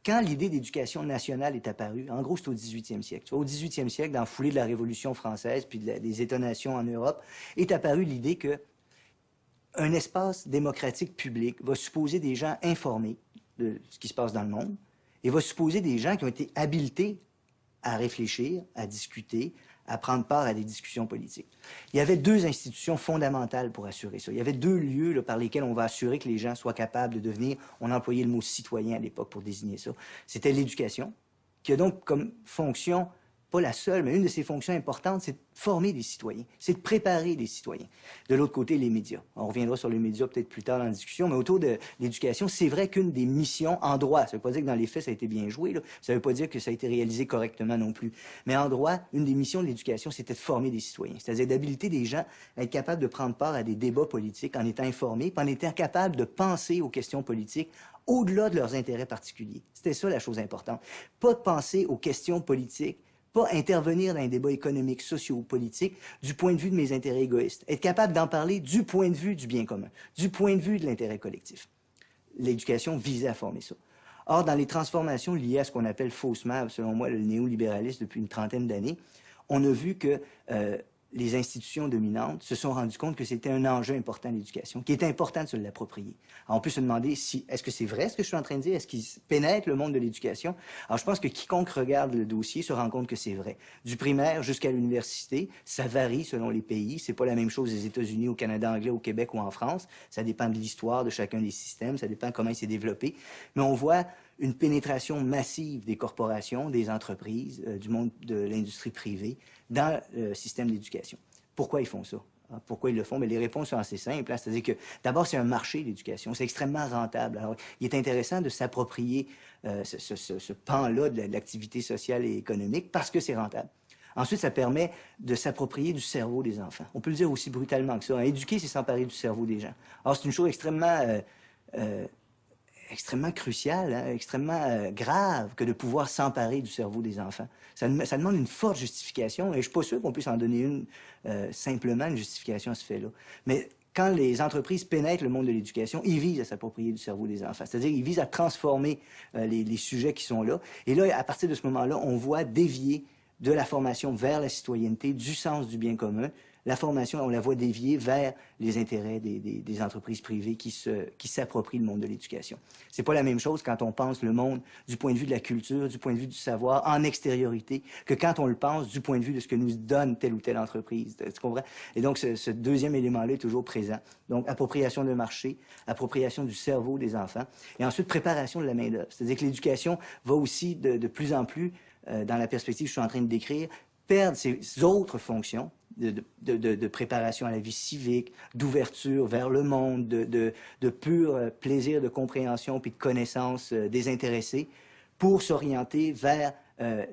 quand l'idée d'éducation nationale est apparue, en gros, c'est au 18e siècle. Tu vois, au 18e siècle, dans la foulée de la Révolution française puis des États-nations en Europe, est apparue l'idée que un espace démocratique public va supposer des gens informés de ce qui se passe dans le monde et va supposer des gens qui ont été habilités à réfléchir, à discuter, à prendre part à des discussions politiques. Il y avait deux institutions fondamentales pour assurer ça. Il y avait deux lieux là, par lesquels on va assurer que les gens soient capables de devenir, on employait le mot citoyen à l'époque pour désigner ça. C'était l'éducation, qui a donc comme fonction, pas la seule, mais une de ses fonctions importantes, c'est de former des citoyens, c'est de préparer des citoyens. De l'autre côté, les médias. On reviendra sur les médias peut-être plus tard dans la discussion, mais autour de l'éducation, c'est vrai qu'une des missions en droit, ça ne veut pas dire que dans les faits, ça a été bien joué, là. Ça ne veut pas dire que ça a été réalisé correctement non plus. Mais en droit, une des missions de l'éducation, c'était de former des citoyens, c'est-à-dire d'habiliter des gens à être capables de prendre part à des débats politiques en étant informés, puis en étant capables de penser aux questions politiques au-delà de leurs intérêts particuliers. C'était ça la chose importante. Pas de penser aux questions politiques, pas intervenir dans un débat économique, socio-politique du point de vue de mes intérêts égoïstes. Être capable d'en parler du point de vue du bien commun, du point de vue de l'intérêt collectif. L'éducation visait à former ça. Or, dans les transformations liées à ce qu'on appelle faussement, selon moi, le néolibéralisme depuis une trentaine d'années, on a vu que les institutions dominantes se sont rendues compte que c'était un enjeu important de l'éducation, qu'il était important de se l'approprier. On peut se demander si, est-ce que c'est vrai ce que je suis en train de dire? Est-ce qu'il pénètre le monde de l'éducation? Alors, je pense que quiconque regarde le dossier se rend compte que c'est vrai. Du primaire jusqu'à l'université, ça varie selon les pays. C'est pas la même chose aux États-Unis, au Canada anglais, au Québec ou en France. Ça dépend de l'histoire de chacun des systèmes, ça dépend comment il s'est développé. Mais on voit une pénétration massive des corporations, des entreprises, du monde de l'industrie privée dans le système d'éducation. Pourquoi ils font ça? Pourquoi ils le font? Mais les réponses sont assez simples. Hein? C'est-à-dire que, d'abord, c'est un marché, l'éducation. C'est extrêmement rentable. Alors, il est intéressant de s'approprier ce pan-là de l'activité sociale et économique parce que c'est rentable. Ensuite, ça permet de s'approprier du cerveau des enfants. On peut le dire aussi brutalement que ça. Éduquer, c'est s'emparer du cerveau des gens. Alors, c'est une chose extrêmement crucial, hein, extrêmement grave que de pouvoir s'emparer du cerveau des enfants. Ça demande une forte justification, et je ne suis pas sûr qu'on puisse en donner une simplement, une justification à ce fait-là. Mais quand les entreprises pénètrent le monde de l'éducation, ils visent à s'approprier du cerveau des enfants. C'est-à-dire ils visent à transformer les sujets qui sont là. Et là, à partir de ce moment-là, on voit dévier de la formation vers la citoyenneté, du sens du bien commun. La formation, on la voit dévier vers les intérêts des entreprises privées qui s'approprient le monde de l'éducation. C'est pas la même chose quand on pense le monde du point de vue de la culture, du point de vue du savoir, en extériorité, que quand on le pense du point de vue de ce que nous donne telle ou telle entreprise. Tu comprends? Et donc, ce deuxième élément-là est toujours présent. Donc, appropriation de marché, appropriation du cerveau des enfants, et ensuite préparation de la main-d'œuvre. C'est-à-dire que l'éducation va aussi de plus en plus, dans la perspective que je suis en train de décrire, perdre ses autres fonctions, de préparation à la vie civique, d'ouverture vers le monde, de pur plaisir de compréhension puis de connaissance désintéressée, pour s'orienter vers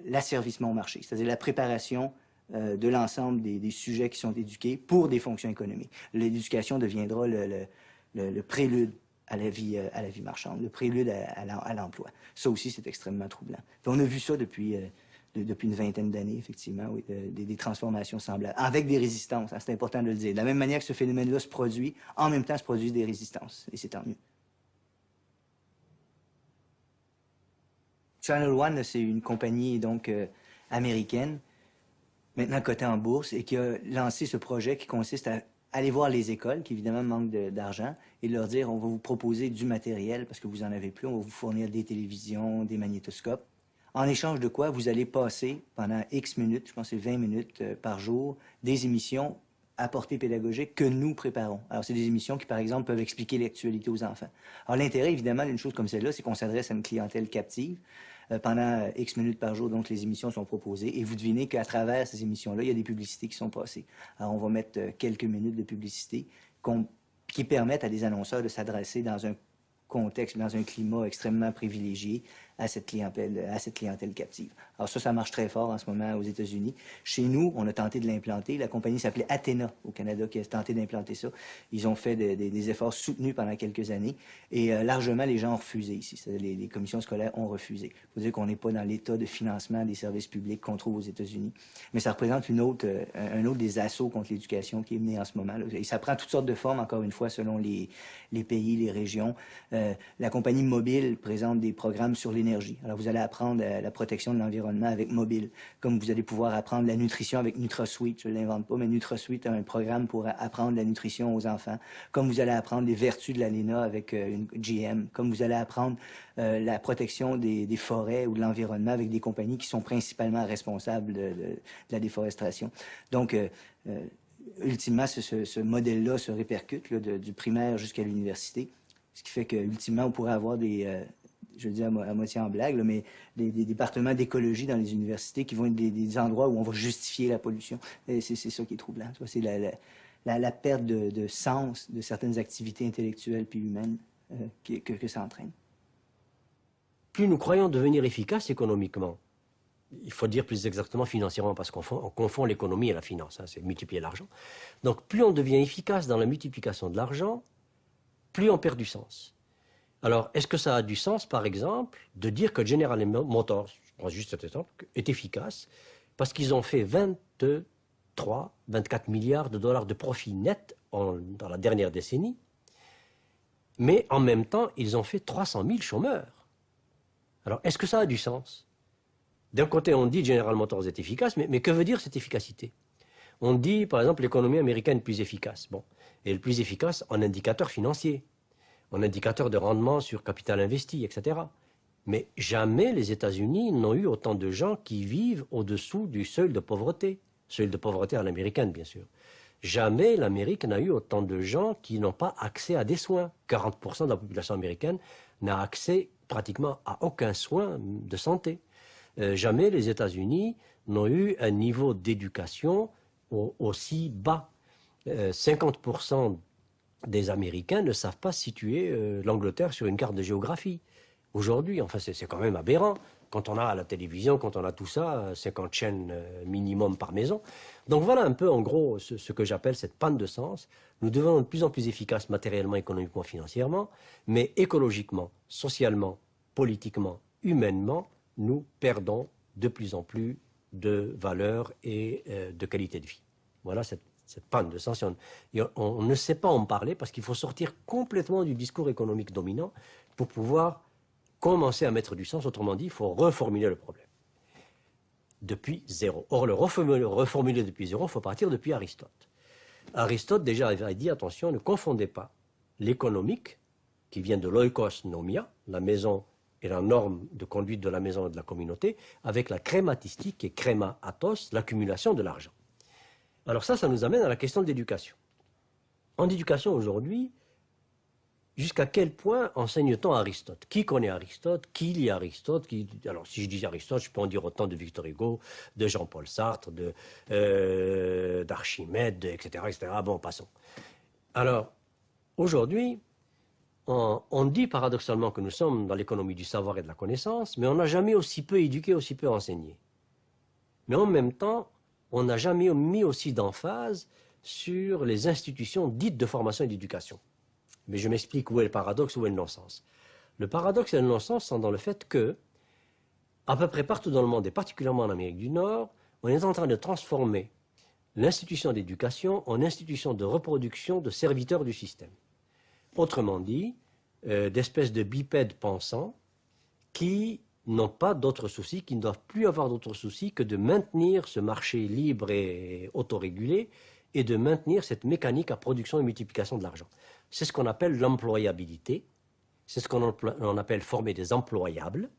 l'asservissement au marché, c'est-à-dire la préparation de l'ensemble des sujets qui sont éduqués pour des fonctions économiques. L'éducation deviendra le prélude à la vie marchande, le prélude à l'emploi. Ça aussi, c'est extrêmement troublant. Puis on a vu ça depuis une vingtaine d'années, effectivement, oui, des transformations semblables, avec des résistances, hein, c'est important de le dire. De la même manière que ce phénomène-là se produit, en même temps se produisent des résistances, et c'est tant mieux. Channel One, c'est une compagnie donc américaine, maintenant cotée en bourse, et qui a lancé ce projet qui consiste à aller voir les écoles, qui évidemment manquent d'argent, et leur dire, on va vous proposer du matériel, parce que vous n'en avez plus, on va vous fournir des télévisions, des magnétoscopes. En échange de quoi, vous allez passer pendant X minutes, je pense que c'est 20 minutes par jour, des émissions à portée pédagogique que nous préparons. Alors, c'est des émissions qui, par exemple, peuvent expliquer l'actualité aux enfants. Alors, l'intérêt, évidemment, d'une chose comme celle-là, c'est qu'on s'adresse à une clientèle captive. Pendant X minutes par jour, donc, les émissions sont proposées. Et vous devinez qu'à travers ces émissions-là, il y a des publicités qui sont passées. Alors, on va mettre quelques minutes de publicité qui permettent à des annonceurs de s'adresser dans un contexte, dans un climat extrêmement privilégié à cette clientèle captive. Alors ça marche très fort en ce moment aux États-Unis. Chez nous, on a tenté de l'implanter. La compagnie s'appelait Athéna au Canada qui a tenté d'implanter ça. Ils ont fait des efforts soutenus pendant quelques années et largement les gens ont refusé ici. Les commissions scolaires ont refusé. Il faut dire qu'on n'est pas dans l'état de financement des services publics qu'on trouve aux États-Unis. Mais ça représente un autre des assauts contre l'éducation qui est mené en ce moment. Et ça prend toutes sortes de formes, encore une fois, selon les pays, les régions. La compagnie mobile présente des programmes sur l'énergie l'énergie. Alors, vous allez apprendre la protection de l'environnement avec Mobile, comme vous allez pouvoir apprendre la nutrition avec NutraSuite. Je ne l'invente pas, mais NutraSuite a un programme pour apprendre la nutrition aux enfants. Comme vous allez apprendre les vertus de l'ALENA avec une GM. Comme vous allez apprendre la protection des forêts ou de l'environnement avec des compagnies qui sont principalement responsables de la déforestation. Donc, ultimement, ce modèle-là se répercute là, du primaire jusqu'à l'université. Ce qui fait qu'ultimement, on pourrait avoir je le dis à moitié en blague, là, mais des départements d'écologie dans les universités qui vont être des endroits où on va justifier la pollution. Et c'est ça qui est troublant. C'est la perte de sens de certaines activités intellectuelles puis humaines que ça entraîne. Plus nous croyons devenir efficaces économiquement, il faut dire plus exactement financièrement, parce qu'on confond l'économie et la finance, hein, c'est multiplier l'argent. Donc plus on devient efficace dans la multiplication de l'argent, plus on perd du sens. Alors, est-ce que ça a du sens, par exemple, de dire que General Motors, je prends juste cet exemple, est efficace parce qu'ils ont fait 23, 24 milliards de dollars de profit net dans la dernière décennie, mais en même temps, ils ont fait 300 000 chômeurs. Alors, est-ce que ça a du sens? D'un côté, on dit General Motors est efficace, mais que veut dire cette efficacité? On dit, par exemple, l'économie américaine est plus efficace. Bon, et le plus efficace en indicateur financier, en indicateur de rendement sur capital investi, etc. Mais jamais les États-Unis n'ont eu autant de gens qui vivent au-dessous du seuil de pauvreté à l'américaine, bien sûr. Jamais l'Amérique n'a eu autant de gens qui n'ont pas accès à des soins. 40% de la population américaine n'a accès pratiquement à aucun soin de santé. Jamais les États-Unis n'ont eu un niveau d'éducation aussi bas. 50% des Américains ne savent pas situer l'Angleterre sur une carte de géographie. Aujourd'hui, enfin, c'est quand même aberrant. Quand on a à la télévision, quand on a tout ça, 50 chaînes minimum par maison. Donc voilà un peu, en gros, ce que j'appelle cette panne de sens. Nous devons être de plus en plus efficaces matériellement, économiquement, financièrement, mais écologiquement, socialement, politiquement, humainement, nous perdons de plus en plus de valeur et de qualité de vie. Voilà cette panne de sens. On ne sait pas en parler parce qu'il faut sortir complètement du discours économique dominant pour pouvoir commencer à mettre du sens. Autrement dit, il faut reformuler le problème depuis zéro. Or, le reformuler depuis zéro, il faut partir depuis Aristote. Aristote déjà avait dit, attention, ne confondez pas l'économique, qui vient de l'oikos nomia, la maison et la norme de conduite de la maison et de la communauté, avec la crématistique et créma athos, l'accumulation de l'argent. Alors ça nous amène à la question de l'éducation. En éducation aujourd'hui, jusqu'à quel point enseigne-t-on Aristote? Qui connaît Aristote? Qui lit Aristote? Alors si je dis Aristote, je peux en dire autant de Victor Hugo, de Jean-Paul Sartre, d'Archimède, etc., etc. Bon, passons. Alors, aujourd'hui, on dit paradoxalement que nous sommes dans l'économie du savoir et de la connaissance, mais on n'a jamais aussi peu éduqué, aussi peu enseigné. Mais en même temps, on n'a jamais mis aussi d'emphase sur les institutions dites de formation et d'éducation. Mais je m'explique où est le paradoxe, où est le non-sens. Le paradoxe et le non-sens sont dans le fait que, à peu près partout dans le monde, et particulièrement en Amérique du Nord, on est en train de transformer l'institution d'éducation en institution de reproduction de serviteurs du système. Autrement dit, d'espèces de bipèdes pensants qui n'ont pas d'autres soucis, qui ne doivent plus avoir d'autres soucis que de maintenir ce marché libre et autorégulé et de maintenir cette mécanique à production et multiplication de l'argent. C'est ce qu'on appelle l'employabilité, c'est ce qu'on appelle former des employables,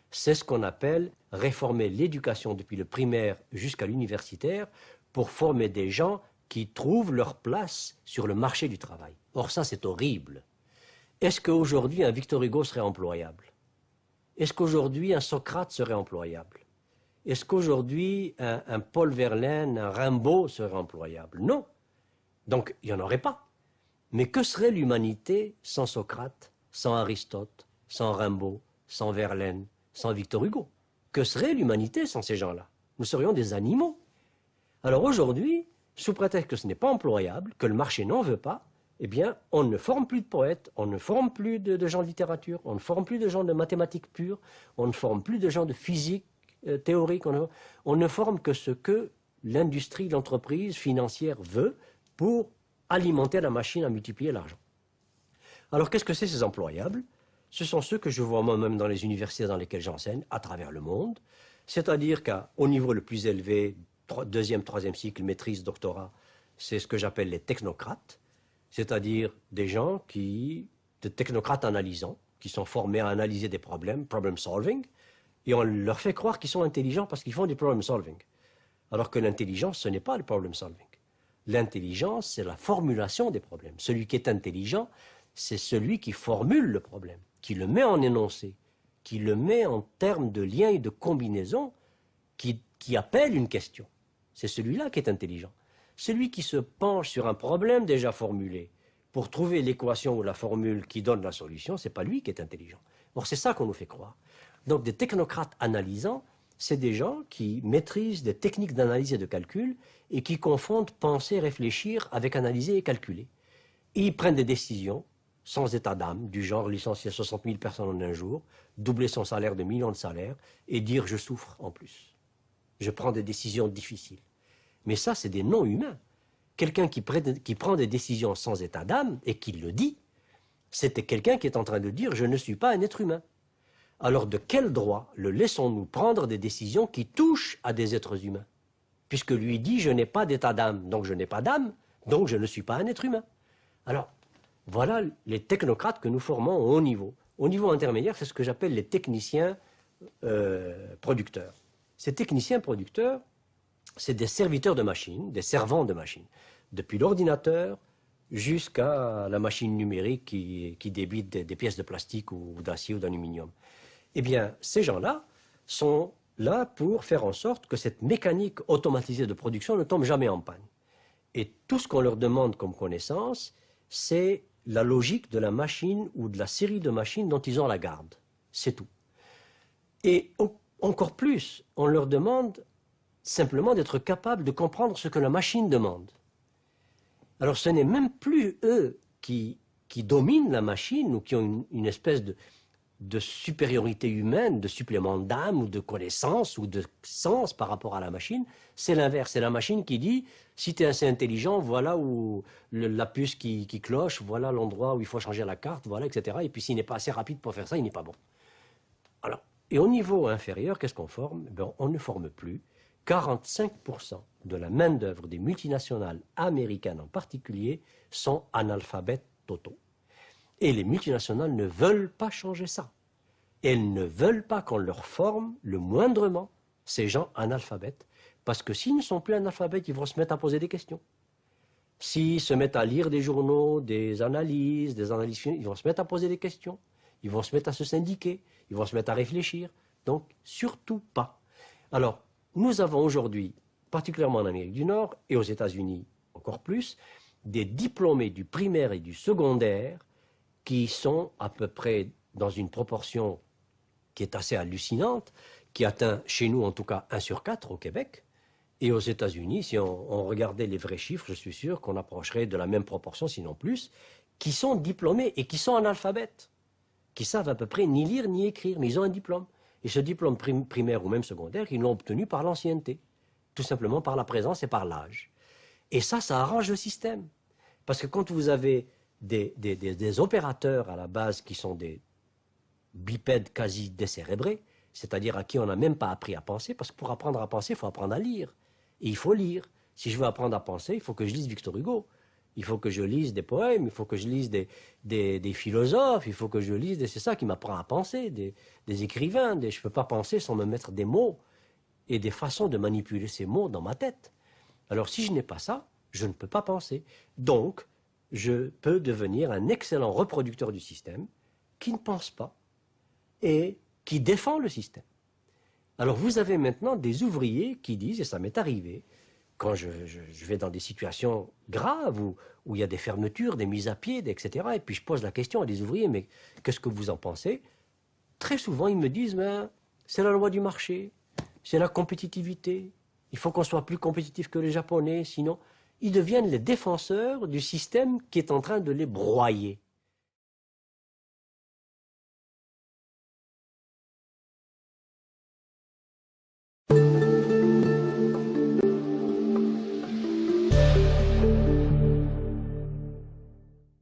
c'est ce qu'on appelle réformer l'éducation depuis le primaire jusqu'à l'universitaire pour former des gens qui trouvent leur place sur le marché du travail. Or ça, c'est horrible. Est-ce qu'aujourd'hui un Victor Hugo serait employable? Est-ce qu'aujourd'hui un Socrate serait employable? Est-ce qu'aujourd'hui un Paul Verlaine, un Rimbaud serait employable? Non. Donc il n'y en aurait pas. Mais que serait l'humanité sans Socrate, sans Aristote, sans Rimbaud, sans Verlaine, sans Victor Hugo? Que serait l'humanité sans ces gens-là? Nous serions des animaux. Alors aujourd'hui, sous prétexte que ce n'est pas employable, que le marché n'en veut pas, eh bien, on ne forme plus de poètes, on ne forme plus de gens de littérature, on ne forme plus de gens de mathématiques pures, on ne forme plus de gens de physique théorique, on ne forme que ce que l'industrie, l'entreprise financière veut pour alimenter la machine à multiplier l'argent. Alors, qu'est-ce que c'est ces employables? ce sont ceux que je vois moi-même dans les universités dans lesquelles j'enseigne, à travers le monde. C'est-à-dire qu'au niveau le plus élevé, deuxième, troisième cycle, maîtrise, doctorat, c'est ce que j'appelle les technocrates, c'est-à-dire des gens des technocrates analysants, qui sont formés à analyser des problèmes, problem solving, et on leur fait croire qu'ils sont intelligents parce qu'ils font du problem solving. Alors que l'intelligence, ce n'est pas le problem solving. L'intelligence, c'est la formulation des problèmes. Celui qui est intelligent, c'est celui qui formule le problème, qui le met en énoncé, qui le met en termes de liens et de combinaisons, qui appelle une question. C'est celui-là qui est intelligent. Celui qui se penche sur un problème déjà formulé pour trouver l'équation ou la formule qui donne la solution, ce n'est pas lui qui est intelligent. Or, c'est ça qu'on nous fait croire. Donc, des technocrates analysants, c'est des gens qui maîtrisent des techniques d'analyse et de calcul et qui confondent penser, réfléchir avec analyser et calculer. Et ils prennent des décisions sans état d'âme, du genre licencier 60 000 personnes en un jour, doubler son salaire de millions de salaires et dire « je souffre en plus ». Je prends des décisions difficiles. Mais ça, c'est des non-humains. Quelqu'un qui prend des décisions sans état d'âme et qui le dit, c'était quelqu'un qui est en train de dire « je ne suis pas un être humain ». Alors de quel droit le laissons-nous prendre des décisions qui touchent à des êtres humains? Puisque lui dit « je n'ai pas d'état d'âme, donc je n'ai pas d'âme, donc je ne suis pas un être humain ». Alors, voilà les technocrates que nous formons au haut niveau. Au niveau intermédiaire, c'est ce que j'appelle les techniciens producteurs. Ces techniciens producteurs, c'est des serviteurs de machines, des servants de machines, depuis l'ordinateur jusqu'à la machine numérique qui débite des pièces de plastique ou d'acier ou d'aluminium. Eh bien, ces gens-là sont là pour faire en sorte que cette mécanique automatisée de production ne tombe jamais en panne. Et tout ce qu'on leur demande comme connaissance, c'est la logique de la machine ou de la série de machines dont ils ont la garde. C'est tout. Et encore plus, on leur demande simplement d'être capables de comprendre ce que la machine demande. Alors ce n'est même plus eux qui dominent la machine ou qui ont une espèce de supériorité humaine, de supplément d'âme ou de connaissance ou de sens par rapport à la machine, c'est l'inverse. C'est la machine qui dit, si tu es assez intelligent, voilà où la puce qui cloche, voilà l'endroit où il faut changer la carte, voilà, etc. Et puis s'il n'est pas assez rapide pour faire ça, il n'est pas bon. Alors, et au niveau inférieur, qu'est-ce qu'on forme? Ben, on ne forme plus. 45% de la main-d'œuvre des multinationales américaines en particulier sont analphabètes totaux. Et les multinationales ne veulent pas changer ça. Elles ne veulent pas qu'on leur forme le moindrement ces gens analphabètes, parce que s'ils ne sont plus analphabètes, ils vont se mettre à poser des questions. S'ils se mettent à lire des journaux, des analyses fines, ils vont se mettre à poser des questions. Ils vont se mettre à se syndiquer, ils vont se mettre à réfléchir. Donc, surtout pas. Alors, nous avons aujourd'hui, particulièrement en Amérique du Nord et aux États-Unis encore plus, des diplômés du primaire et du secondaire qui sont à peu près dans une proportion qui est assez hallucinante, qui atteint chez nous en tout cas 1 sur 4 au Québec. Et aux États-Unis, si on regardait les vrais chiffres, je suis sûr qu'on approcherait de la même proportion, sinon plus, qui sont diplômés et qui sont analphabètes, qui savent à peu près ni lire ni écrire, mais ils ont un diplôme. Et ce diplôme primaire ou même secondaire, ils l'ont obtenu par l'ancienneté, tout simplement par la présence et par l'âge. Et ça arrange le système. Parce que quand vous avez des opérateurs à la base qui sont des bipèdes quasi décérébrés, c'est-à-dire à qui on n'a même pas appris à penser, parce que pour apprendre à penser, il faut apprendre à lire. Et il faut lire. Si je veux apprendre à penser, il faut que je lise Victor Hugo. Il faut que je lise des poèmes, il faut que je lise des philosophes, il faut que je lise... C'est ça qui m'apprend à penser, des écrivains. Je ne peux pas penser sans me mettre des mots et des façons de manipuler ces mots dans ma tête. Alors si je n'ai pas ça, je ne peux pas penser. Donc, je peux devenir un excellent reproducteur du système qui ne pense pas et qui défend le système. Alors vous avez maintenant des ouvriers qui disent, et ça m'est arrivé, quand je vais dans des situations graves où il y a des fermetures, des mises à pied, etc., et puis je pose la question à des ouvriers, mais qu'est-ce que vous en pensez? Très souvent, ils me disent, c'est la loi du marché, c'est la compétitivité, il faut qu'on soit plus compétitif que les Japonais, sinon ils deviennent les défenseurs du système qui est en train de les broyer.